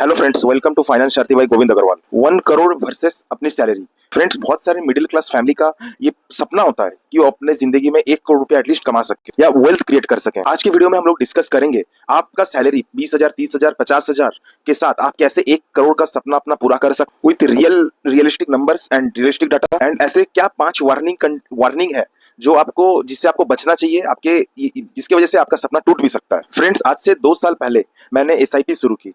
Hello friends, welcome to finance Sarathi भाई Govind Agarwal. 1 crore versus अपनी salary. Friends, बहुत सारे मिडिल क्लास फैमिली का ये सपना होता है कि वो अपने जिंदगी में 1 करोड़ रुपया एटलीस्ट कमा सके या वेल्थ क्रिएट कर सके। आज की वीडियो में हम लोग डिस्कस करेंगे आपका सैलरी 20,000, 30,000, 50,000 के साथ आप कैसे 1 करोड़ का सपना अपना पूरा कर सकते with realistic numbers and realistic data. And ऐसे क्या 5 वार्निंग है जो आपको जिससे आपको बचना चाहिए, आपके जिसकी वजह से आपका सपना टूट भी सकता है। फ्रेंड्स, आज से 2 साल पहले मैंने एसआईपी शुरू की।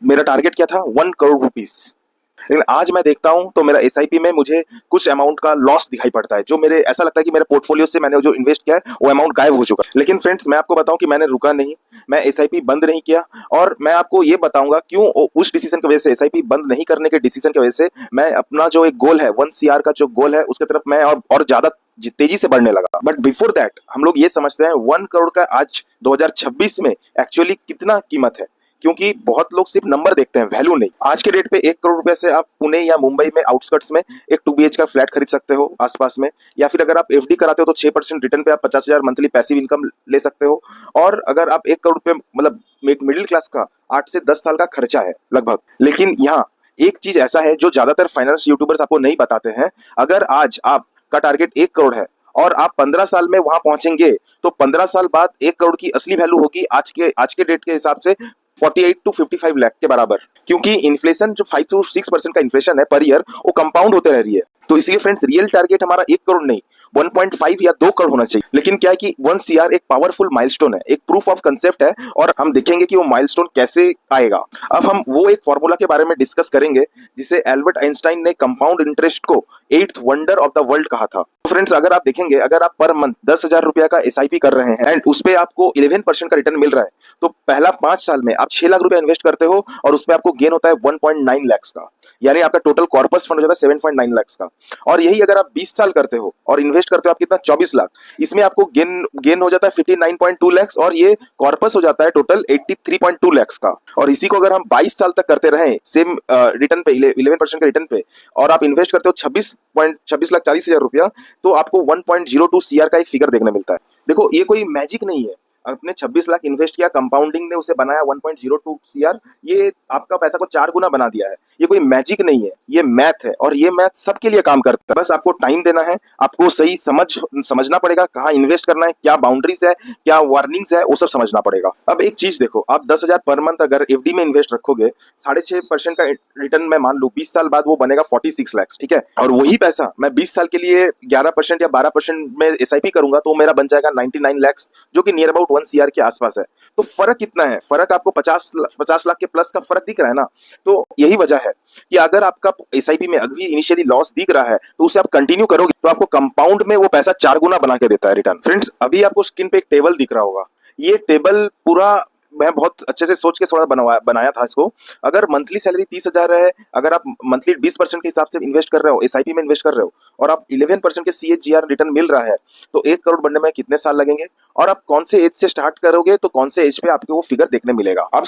मेरा टारगेट क्या था? 1 करोड़ रुपीस। लेकिन आज मैं देखता हूं तो मेरा एसआईपी में मुझे कुछ अमाउंट का लॉस दिखाई पड़ता है, जो मेरे ऐसा लगता है कि मेरे पोर्टफोलियो से मैंने जो इन्वेस्ट किया है वो अमाउंट गायब हो चुका है। लेकिन फ्रेंड्स, मैं आपको बताऊं कि मैंने रुका नहीं, मैं एसआईपी बंद नहीं किया। और मैं आपको ये बताऊंगा क्यों उस डिसीजन की वजह से, एसआईपी बंद नहीं करने के डिसीजन की वजह से मैं अपना जो एक गोल है 1 CR का जो गोल है उसके तरफ मैं और ज्यादा तेजी से बढ़ने लगा। बट बिफोर दैट हम लोग ये समझते हैं 1 करोड़ का आज 2026 में एक्चुअली कितना कीमत है, क्योंकि बहुत लोग सिर्फ नंबर देखते हैं, वैल्यू नहीं। आज के डेट पे 1 करोड़ रुपए से आप पुणे या मुंबई में आउटस्कर्ट्स में एक 2 BH का फ्लैट खरीद सकते हो आसपास में, या फिर अगर आप एफडी कराते हो तो 6% रिटर्न पे आप 50,000 मंथली पैसिव इनकम ले सकते हो। और अगर आप 1 करोड़ रुपए मतलब एक मिडिल क्लास का 8 से 10 साल का खर्चा है लगभग। लेकिन यहाँ एक चीज ऐसा है जो ज्यादातर फाइनेंस यूट्यूबर्स आपको नहीं बताते हैं। अगर आज आपका टारगेट 1 करोड़ है और आप 15 साल में वहां पहुंचेंगे तो 15 साल बाद 1 करोड़ की असली वैल्यू होगी आज के डेट के हिसाब से 48 to 55 लाख के बराबर, क्योंकि इन्फ्लेशन जो 5 to 6% का इन्फ्लेशन है पर ईयर, वो कंपाउंड होते रह रही है। तो इसलिए फ्रेंड्स, रियल टारगेट हमारा 1 करोड़ नहीं 1.5 या 2 करोड़ होना चाहिए। लेकिन क्या है कि 1 CR एक पावरफुल माइलस्टोन है, एक प्रूफ ऑफ कंसेप्ट है, और हम देखेंगे कि वो माइलस्टोन कैसे आएगा। अब हम वो एक फॉर्मूला के बारे में डिस्कस करेंगे जिसे एल्बर्ट आइंस्टाइन ने कंपाउंड इंटरेस्ट को 8th wonder of the world कहा था। तो फ्रेंड्स, अगर आप देखेंगे, अगर आप पर मंथ 10,000 रुपया का एसआईपी कर रहे हैं एंड उस पे आपको 11% का रिटर्न मिल रहा है, तो पहला 5 साल में आप 6 लाख रुपया इन्वेस्ट करते हो और उस पे आपको गेन होता है 1.9 लाख का, यानी आपका टोटल कॉर्पस फंड हो जाता है 7.9 लाख का। और यही अगर आप 20 साल करते हो और इन्वेस्ट करते हो आप कितना, 24 लाख, इसमें आपको गेन हो जाता है 59.2 लाख और ये कॉर्पस हो जाता है टोटल 83.2 लाख का। और इसी को अगर हम 22 साल तक करते रहे सेम रिटर्न पे, 11% के रिटर्न पे, और आप इन्वेस्ट करते हो 26,40,000 रुपया, तो आपको 1.02 CR का एक फिगर देखने मिलता है। देखो, ये कोई मैजिक नहीं है। आपने 26 लाख इन्वेस्ट किया, कंपाउंडिंग ने उसे बनाया 1.02 CR, ये आपका पैसा को 4 गुना बना दिया है। ये कोई मैजिक नहीं है, ये मैथ है, और ये मैथ सबके लिए काम करता है। बस आपको टाइम देना है, आपको सही समझना पड़ेगा कहाँ इन्वेस्ट करना है, क्या बाउंड्रीज है, क्या वार्निंग्स है, वो सब समझना पड़ेगा। अब एक चीज देखो, आप 10,000 पर मंथ अगर एफडी में इन्वेस्ट रखोगे, 6.5% का रिटर्न मैं मान लू, 20 साल बाद वो बनेगा 46 लाख, ठीक है। और वही पैसा मैं 20 साल के लिए 11% या 12% में एसआईपी करूंगा तो मेरा बन जाएगा 99 लाख, जो कि नियर अबाउट 1 CR के आसपास है। तो फर्क कितना है? फर्क आपको 50 लाख के प्लस का फर्क दिख रहा है ना। तो यही वजह है कि अगर आपका एसआईपी में अभी इनिशियली लॉस दिख रहा है तो उसे आप कंटिन्यू करोगे तो आपको कंपाउंड में वो पैसा 4 गुना बना के देता है रिटर्न। फ्रेंड्स, अभी आपको स्क्रीन पे एक टेबल दिख रहा होगा। ये टेबल पूरा मैं बहुत अच्छे से सोच के थोड़ा बनाया था इसको। अगर मंथली सैलरी 30,000 है, अगर आप मंथली 20% के हिसाब से इन्वेस्ट कर रहे हो, एसआईपी में इन्वेस्ट कर रहे हो, और आप 11% के CAGR रिटर्न मिल रहा है, तो 1 करोड़ बनने में कितने साल लगेंगे, और आप कौन से एज से स्टार्ट करोगे तो कौन से एज पे आपको वो फिगर देखने मिलेगा। आप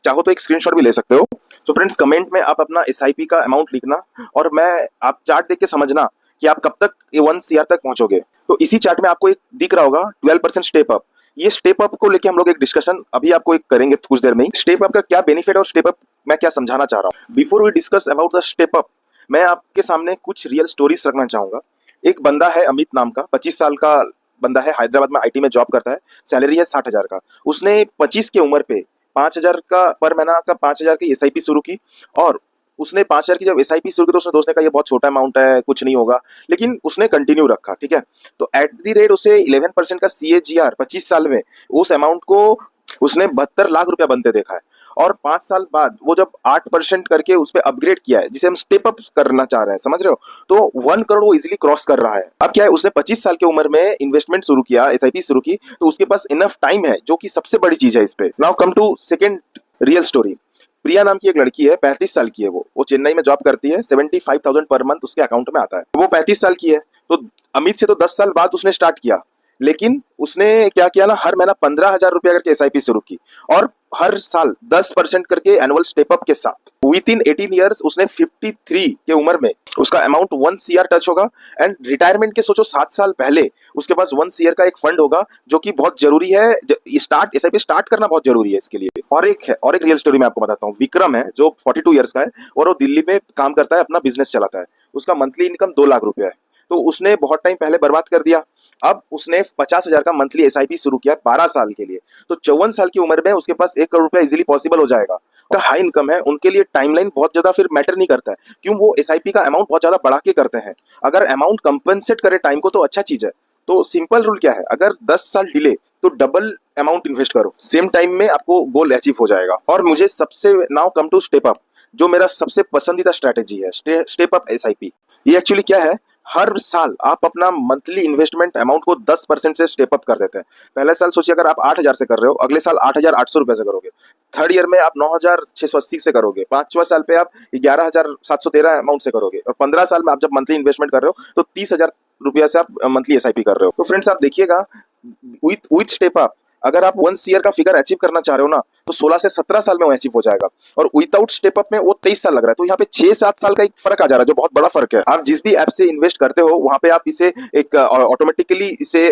चाहो तो एक स्क्रीनशॉट भी ले सकते हो। तो फ्रेंड्स, कमेंट में आप अपना एसआईपी का अमाउंट लिखना, और आप चार्ट देख के समझना कि आप कब तक ये 1 CR तक पहुंचोगे। तो इसी चार्ट में आपको एक दिख रहा होगा 12% स्टेप अप। ये स्टेप अप को लेके हम लोग एक डिस्कशन अभी आपको एक करेंगे कुछ देर में ही। स्टेप अप का क्या बेनिफिट और स्टेप अप मैं क्या समझाना चाह रहा हूँ। Before we discuss about the step up, मैं आपके सामने कुछ रियल स्टोरीज रखना चाहूंगा। एक बंदा है अमित नाम का, 25 साल का बंदा है, हैदराबाद में आईटी में जॉब करता है, सैलरी है 60,000 का। उसने 25 की उम्र पे 5,000 का पर महीना का 5,000 की एसआईपी शुरू की, और उसने 5,000 की जब एसआईपी शुरू की तो उसने दोस्त ने कहा ये बहुत छोटा अमाउंट है, कुछ नहीं होगा, लेकिन उसने कंटिन्यू रखा, ठीक है। तो एट द रेट उसे 11% का CAGR 25 साल में उस अमाउंट को उसने 72 लाख रुपया बनते देखा है। और 5 साल बाद वो जब 8% करके उस पर अपग्रेड किया है, जिसे हम स्टेप अप करना चाह रहे हैं, समझ रहे हो, तो 1 करोड़ वो इजिली क्रॉस कर रहा है। अब क्या है, उसने 25 साल की उम्र में इन्वेस्टमेंट शुरू किया, एसआईपी शुरू की, तो उसके पास इनफ टाइम है, जो कि सबसे बड़ी चीज है इस पे। Now come to second real story. Priya नाम की एक लड़की है, 35 साल की है, वो चेन्नई में जॉब करती है, 75,000 पर मंथ उसके अकाउंट में आता है। वो 35 साल की है, तो अमित से तो 10 साल बाद उसने स्टार्ट किया, लेकिन उसने क्या किया ना, हर महीना 15,000 रुपया करके एसआईपी शुरू की, और हर साल 10% करके एनुअल स्टेप अप के साथ विद इन 18 ईयर्स उसने 53 के उम्र में उसका अमाउंट 1 CR टच होगा। एंड रिटायरमेंट के सोचो 7 साल पहले उसके पास 1 CR का एक फंड होगा, जो कि बहुत जरूरी है। स्टार्ट एसआईपी स्टार्ट करना बहुत जरूरी है इसके लिए। और एक रियल स्टोरी मैं आपको बताता हूँ। विक्रम है जो 42 ईयर्स का है और वो दिल्ली में काम करता है, अपना बिजनेस चलाता है। उसका मंथली इनकम 2 लाख रुपए है। तो उसने बहुत टाइम पहले बर्बाद कर दिया। अब उसने 50,000 का मंथली एसआईपी शुरू किया 12 साल के लिए। तो 54 साल की उम्र में उसके पास 1 करोड़ रुपया इजीली पॉसिबल हो जाएगा। तो हाई इनकम है, उनके लिए टाइमलाइन बहुत ज्यादा फिर मैटर नहीं करता है। क्यों? वो एसआईपी का अमाउंट बहुत ज्यादा बढ़ा के करते हैं। अगर अमाउंट कंपनसेट करे टाइम को तो अच्छा चीज है। तो सिंपल रूल क्या है, अगर 10 साल डिले तो डबल अमाउंट इन्वेस्ट करो, सेम टाइम में आपको गोल अचीव हो जाएगा। और मुझे सबसे now come to step up, जो मेरा सबसे पसंदीदा स्ट्रेटेजी है, स्टेप अप एसआईपी। ये एक्चुअली क्या है, हर साल आप अपना मंथली इन्वेस्टमेंट अमाउंट को 10% से स्टेप अप कर देते हैं। पहले साल सोचिए अगर आप 8,000 से कर रहे हो, अगले साल 8,800 रुपए से करोगे, थर्ड ईयर में आप 9,680 से करोगे, 5वां साल पे आप 11,713 अमाउंट से करोगे, और 15 साल में आप जब मंथली इन्वेस्टमेंट कर रहे हो तो 30,000 रुपया से आप मंथली एसआईपी कर रहे हो। तो फ्रेंड्स आप देखिएगा, विथ स्टेप अप अगर आप 1 CR का फिगर अचीव करना चाह रहे हो ना, तो 16 से 17 साल में वो अचीव हो जाएगा। और विदाउट स्टेप अप में वो 23 साल लग रहा है। तो यहाँ पे 6-7 साल का एक फर्क आ जा रहा है, जो बहुत बड़ा फर्क है। आप जिस भी ऐप से इन्वेस्ट करते हो वहां पे आप इसे एक ऑटोमेटिकली इसे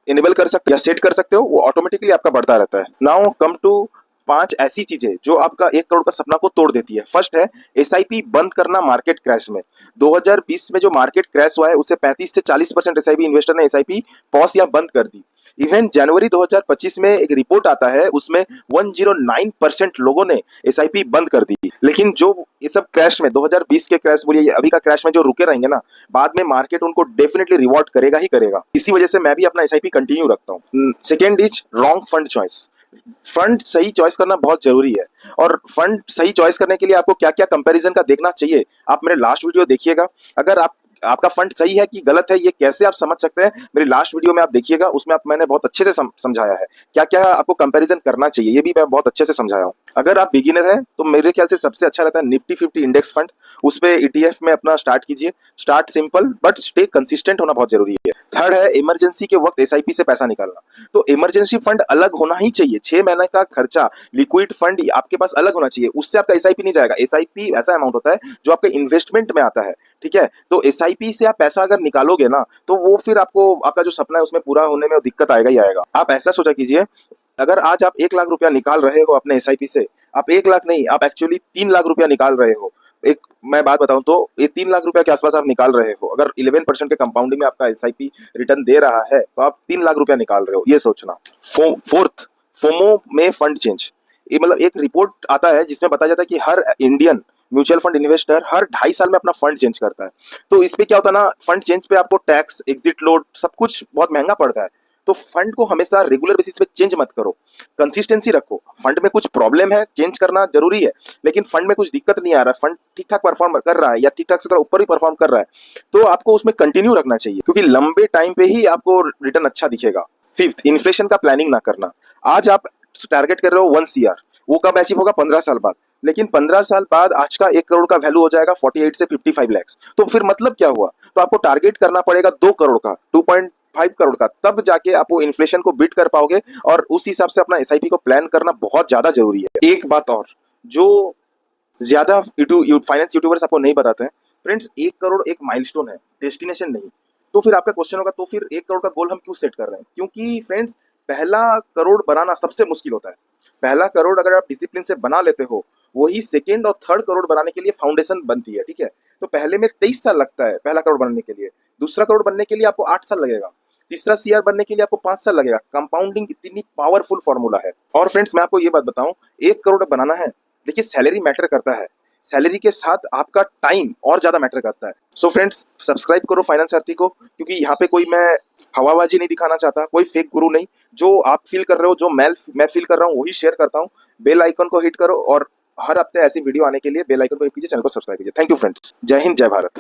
इनेबल कर सकते हो या सेट कर सकते हो, वो ऑटोमेटिकली आपका बढ़ता रहता है। नाउ कम टू 5 ऐसी चीजें जो आपका 1 करोड़ का सपना को तोड़ देती है। फर्स्ट है एसआईपी बंद करना मार्केट क्रैश में। 2020 में जो मार्केट क्रैश हुआ है उससे 35 से 40% एसआईपी इन्वेस्टर ने एसआईपी पॉज या बंद कर दी। इवन जनवरी 2025 में एक रिपोर्ट आता है, उसमें 109% लोगों ने एसआईपी बंद कर दी। लेकिन जो ये सब क्रैश में 2020 के क्रैश बोलिए, अभी का क्रैश में जो रुके रहेंगे ना, बाद में मार्केट उनको डेफिनेटली रिवॉर्ड करेगा ही करेगा। इसी वजह से मैं भी अपना एसआईपी कंटिन्यू रखता हूँ। Second is wrong fund choice. Fund सही चॉइस करना बहुत जरूरी है। और फंड सही चॉइस करने के लिए आपको क्या क्या कंपैरिजन का देखना चाहिए, आप मेरे लास्ट वीडियो देखिएगा। अगर आपका फंड सही है कि गलत है, ये कैसे आप समझ सकते हैं, मेरी लास्ट वीडियो में आप देखिएगा। उसमें मैंने बहुत अच्छे से समझाया है क्या क्या आपको कंपैरिजन करना चाहिए, ये भी मैं बहुत अच्छे से समझाया हूँ। अगर आप बिगिनर हैं तो मेरे ख्याल से सबसे अच्छा रहता है निफ्टी 50 इंडेक्स फंड। उस पे ईटीएफ में अपना स्टार्ट कीजिए। Start simple but stay consistent होना बहुत जरूरी है। थर्ड है इमरजेंसी के वक्त एसआईपी से पैसा निकालना। तो इमरजेंसी फंड अलग होना ही चाहिए। 6 महीने का खर्चा लिक्विड फंड आपके पास अलग होना चाहिए, उससे आपका एसआईपी नहीं जाएगा। एसआईपी ऐसा अमाउंट होता है जो आपके इन्वेस्टमेंट में आता है, ठीक है। तो एसआईपी से आप पैसा अगर निकालोगे ना, तो वो फिर आपको आपका जो सपना है उसमें पूरा होने में दिक्कत आएगा ही आएगा। आप ऐसा सोचा कीजिए, अगर आज आप 1 लाख रुपया निकाल रहे हो अपने एसआईपी से, आप 1 लाख नहीं, आप एक्चुअली 3 लाख रुपया निकाल रहे हो। एक मैं बात बताऊं तो ये 3 लाख रुपया के आसपास आप निकाल रहे हो। अगर 11% के कंपाउंडिंग में आपका एसआईपी रिटर्न दे रहा है तो आप 3 लाख रुपया निकाल रहे हो, ये सोचना। फोर्थ, फोमो में फंड चेंज। ये मतलब एक रिपोर्ट आता है जिसमें बताया जाता है कि हर इंडियन म्यूचुअल फंड इन्वेस्टर हर 2.5 साल में अपना फंड चेंज करता है। तो इस पे क्या होता है ना, फंड चेंज पे आपको टैक्स, एग्जिट लोड, सब कुछ बहुत महंगा पड़ता है। तो फंड को हमेशा रेगुलर बेसिस पे चेंज मत करो, कंसिस्टेंसी रखो। फंड में कुछ प्रॉब्लम है, चेंज करना जरूरी है, लेकिन फंड में कुछ दिक्कत नहीं आ रहा है, फंड ठीक ठाक परफॉर्म कर रहा है या ठीक ठाक से थोड़ा ऊपर भी परफॉर्म कर रहा है, तो आपको उसमें कंटिन्यू रखना चाहिए, क्योंकि लंबे टाइम पे ही आपको रिटर्न अच्छा दिखेगा। फिफ्थ, इन्फ्लेशन का प्लानिंग ना करना। आज आप टारगेट कर रहे हो 1 CR, वो कब अचीव होगा? 15 साल बाद। लेकिन 15 साल बाद आज का 1 करोड़ का वैल्यू हो जाएगा 48 से 55 लाख। तो फिर मतलब क्या हुआ? तो आपको टारगेट करना पड़ेगा 2 करोड़ का, 2.5 करोड़ का, तब जाके आप वो इन्फ्लेशन को बीट कर पाओगे। और उस हिसाब से अपना एसआईपी को प्लान करना बहुत ज्यादा जरूरी है। एक बात और जो ज्यादा फाइनेंस यूट्यूबर्स आपको नहीं बताते हैं, फ्रेंड्स, 1 करोड़ एक माइलस्टोन है, डेस्टिनेशन नहीं। तो फिर आपका क्वेश्चन होगा, तो फिर 1 करोड़ का गोल हम क्यों सेट कर रहे हैं? क्योंकि फ्रेंड्स, पहला करोड़ बनाना सबसे मुश्किल होता है। पहला करोड़ अगर आप डिसिप्लिन से बना लेते हो, वही सेकेंड और थर्ड करोड़ बनाने के लिए फाउंडेशन बनती है, ठीक है। तो पहले में 23 साल लगता है पहला करोड़ बनने के लिए, दूसरा करोड़ बनने के लिए आपको 8 साल लगेगा, तीसरा सीआर बनने के लिए आपको 5 साल लगेगा। कंपाउंडिंग इतनी पावरफुल फॉर्मूला है। और फ्रेंड्स, मैं आपको ये बात बताऊं, 1 करोड़ बनाना है, देखिए सैलरी मैटर करता है, सैलरी के साथ आपका टाइम और ज्यादा मैटर करता है। सो फ्रेंड्स, सब्सक्राइब करो फाइनेंस सारथी को, क्योंकि यहाँ पे कोई मैं हवाबाजी नहीं दिखाना चाहता, कोई फेक गुरु नहीं। जो आप फील कर रहे हो, जो मैं फील कर रहा हूँ, वही शेयर करता हूँ। बेल आइकन को हिट करो और हर हफ्ते ऐसी वीडियो आने के लिए बेल आइकन को हिट कीजिए, चैनल को सब्सक्राइब कीजिए। थैंक यू फ्रेंड्स, जय हिंद, जय भारत।